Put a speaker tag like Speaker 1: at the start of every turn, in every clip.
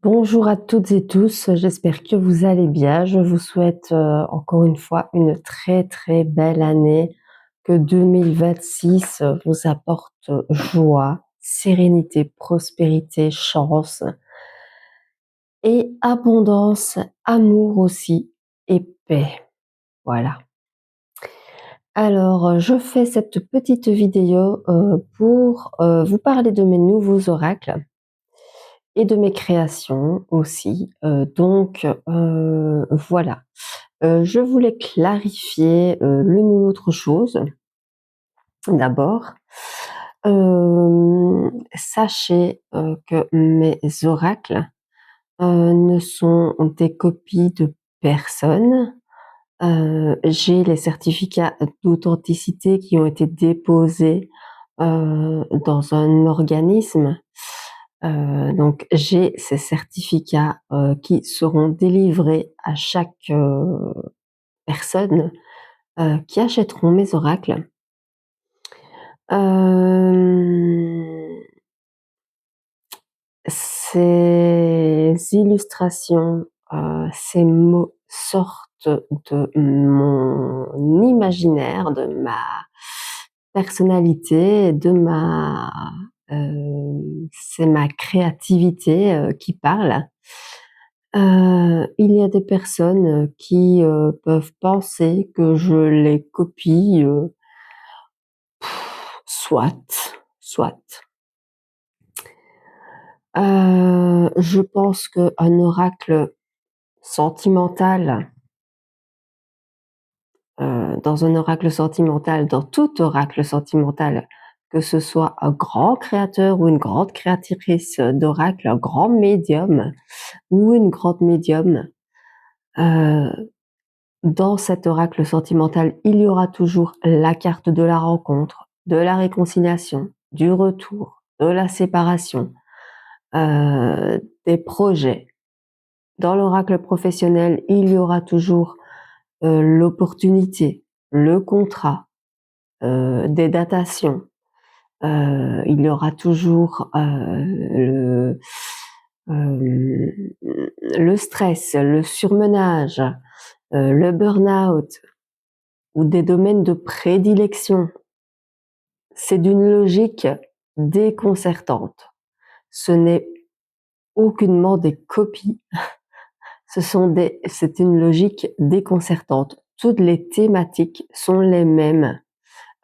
Speaker 1: Bonjour à toutes et tous, j'espère que vous allez bien. Je vous souhaite encore une fois une très très belle année, que 2026 vous apporte joie, sérénité, prospérité, chance et abondance, amour aussi et paix. Voilà. Alors, je fais cette petite vidéo pour vous parler de mes nouveaux oracles et de mes créations aussi. Voilà. Je voulais clarifier l'une ou l'autre chose. D'abord, sachez que mes oracles ne sont des copies de personne. J'ai les certificats d'authenticité qui ont été déposés dans un organisme. Donc j'ai ces certificats qui seront délivrés à chaque personne qui achèteront mes oracles. Ces illustrations, ces mots sortent de mon imaginaire, de ma personnalité, c'est ma créativité qui parle. Il y a des personnes qui peuvent penser que je les copie, soit. Je pense qu'un oracle sentimental, dans un oracle sentimental, dans tout oracle sentimental, que ce soit un grand créateur ou une grande créatrice d'oracle, un grand médium ou une grande médium, heu, dans cet oracle sentimental, il y aura toujours la carte de la rencontre, de la réconciliation, du retour, de la séparation, des projets. Dans l'oracle professionnel, il y aura toujours l'opportunité, le contrat, des datations. Il y aura toujours le stress, le surmenage, le burn-out ou des domaines de prédilection. C'est d'une logique déconcertante. Ce n'est aucunement des copies. C'est une logique déconcertante. Toutes les thématiques sont les mêmes,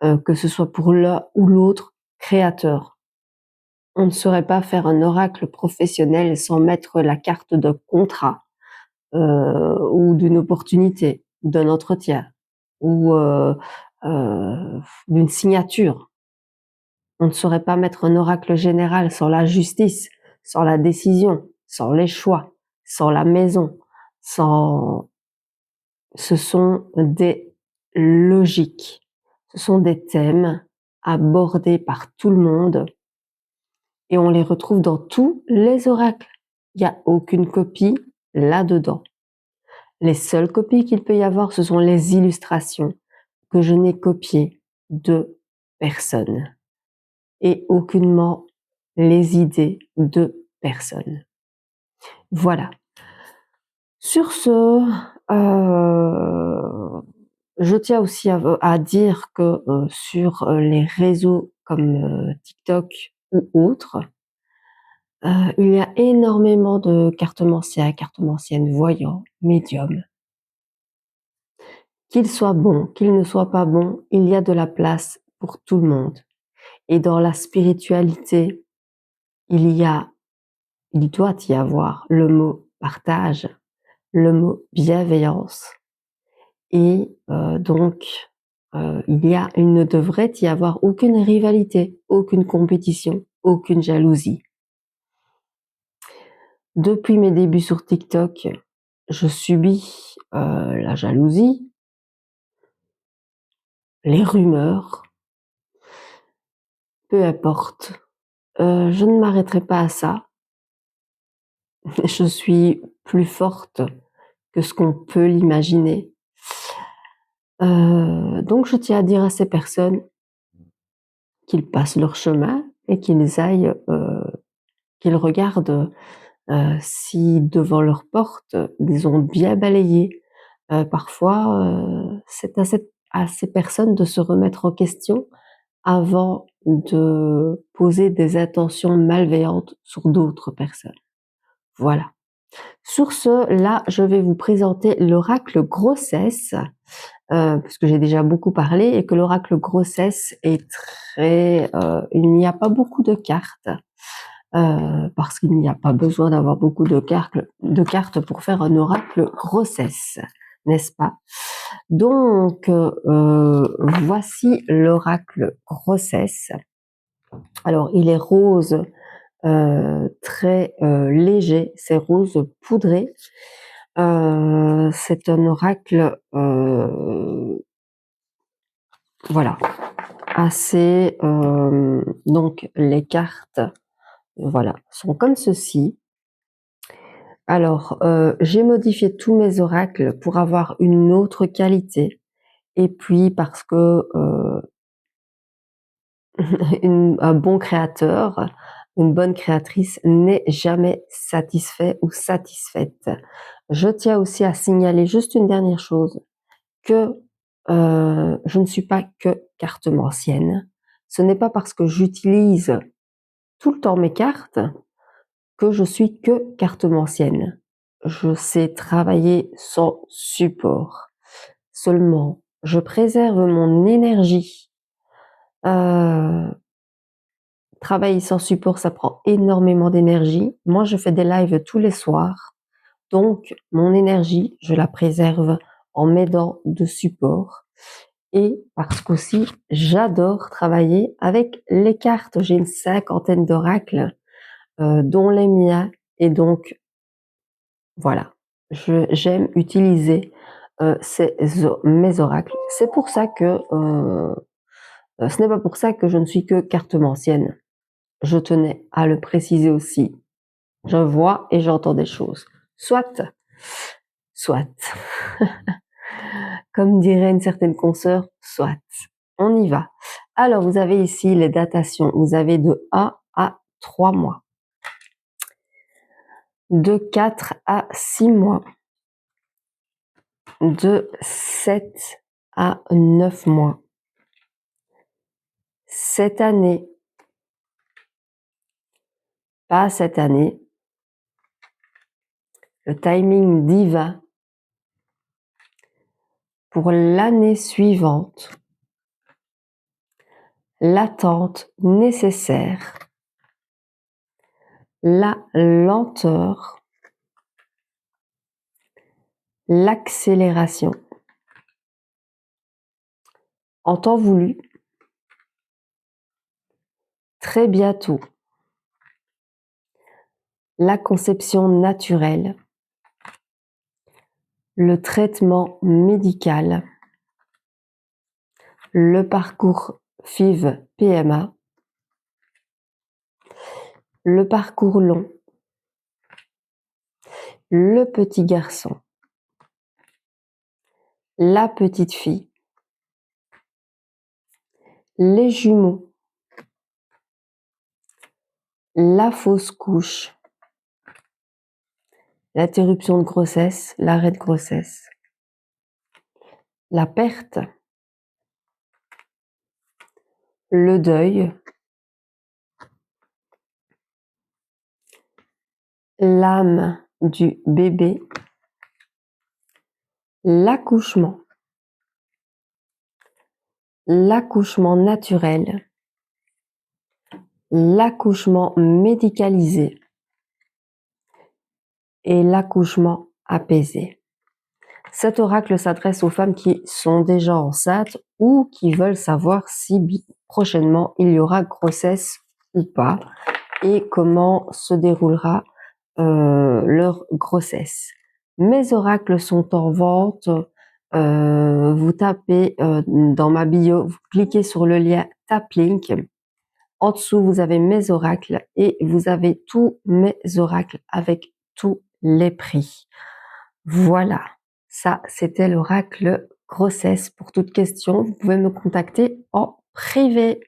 Speaker 1: que ce soit pour l'un ou l'autre créateur. On ne saurait pas faire un oracle professionnel sans mettre la carte d'un contrat, ou d'une opportunité, ou d'un entretien, ou d'une signature. On ne saurait pas mettre un oracle général sans la justice, sans la décision, sans les choix, sans la maison, sans... Ce sont des logiques, ce sont des thèmes abordés par tout le monde et on les retrouve dans tous les oracles. Il n'y a aucune copie là-dedans. Les seules copies qu'il peut y avoir, ce sont les illustrations que je n'ai copiées de personne et aucunement les idées de personne. Voilà. Sur ce, je tiens aussi à dire que sur les réseaux comme TikTok ou autres, il y a énormément de cartomanciens, cartomanciennes, voyants, médiums. Qu'ils soient bons, qu'ils ne soient pas bons, il y a de la place pour tout le monde. Et dans la spiritualité, il doit y avoir le mot partage, le mot bienveillance. Et il ne devrait y avoir aucune rivalité, aucune compétition, aucune jalousie. Depuis mes débuts sur TikTok, je subis la jalousie, les rumeurs, peu importe. Je ne m'arrêterai pas à ça. Je suis plus forte que ce qu'on peut l'imaginer. Donc je tiens à dire à ces personnes qu'ils passent leur chemin et qu'ils regardent Si devant leur porte, ils ont bien balayé, parfois, c'est à ces personnes de se remettre en question avant de poser des intentions malveillantes sur d'autres personnes. Voilà. Sur ce, là, je vais vous présenter l'oracle grossesse, puisque j'ai déjà beaucoup parlé et que l'oracle grossesse est très, il n'y a pas beaucoup de cartes, parce qu'il n'y a pas besoin d'avoir beaucoup de cartes pour faire un oracle grossesse, n'est-ce pas? Donc, voici l'oracle grossesse. Alors, il est rose, très léger, c'est rose poudré. C'est un oracle, voilà, assez. Donc, les cartes, voilà, sont comme ceci. Alors, j'ai modifié tous mes oracles pour avoir une autre qualité. Et puis parce que un bon créateur, une bonne créatrice n'est jamais satisfait ou satisfaite. Je tiens aussi à signaler juste une dernière chose, que je ne suis pas que cartomancienne. Ce n'est pas parce que j'utilise tout le temps mes cartes que je suis que cartomancienne. Je sais travailler sans support. Seulement, je préserve mon énergie. Travailler sans support, ça prend énormément d'énergie. Moi, je fais des lives tous les soirs. Donc, mon énergie, je la préserve en m'aidant de support. Et parce qu'aussi, j'adore travailler avec les cartes. J'ai une 50aine d'oracles, dont les miens. Et donc, voilà, j'aime utiliser mes oracles. C'est pour ça que ce n'est pas pour ça que je ne suis que cartomancienne. Je tenais à le préciser aussi. Je vois et j'entends des choses. Soit. Comme dirait une certaine consoeur, soit. On y va. Alors, vous avez ici les datations. Vous avez de 1 à 3 mois. De 4 à 6 mois. De 7 à 9 mois. Cette année, pas cette année, le timing divin pour l'année suivante, l'attente nécessaire, la lenteur, l'accélération. En temps voulu, très bientôt, la conception naturelle, le traitement médical, le parcours FIV-PMA, le parcours long, le petit garçon, la petite fille, les jumeaux, la fausse couche, l'interruption de grossesse, l'arrêt de grossesse, la perte, le deuil, l'âme du bébé, l'accouchement naturel, l'accouchement médicalisé et l'accouchement apaisé. Cet oracle s'adresse aux femmes qui sont déjà enceintes ou qui veulent savoir si prochainement il y aura grossesse ou pas et comment se déroulera leur grossesse. Mes oracles sont en vente. Vous tapez dans ma bio, vous cliquez sur le lien Taplink. En dessous, vous avez mes oracles et vous avez tous mes oracles avec tous les prix. Voilà, ça c'était l'oracle grossesse. Pour toute question, vous pouvez me contacter en privé.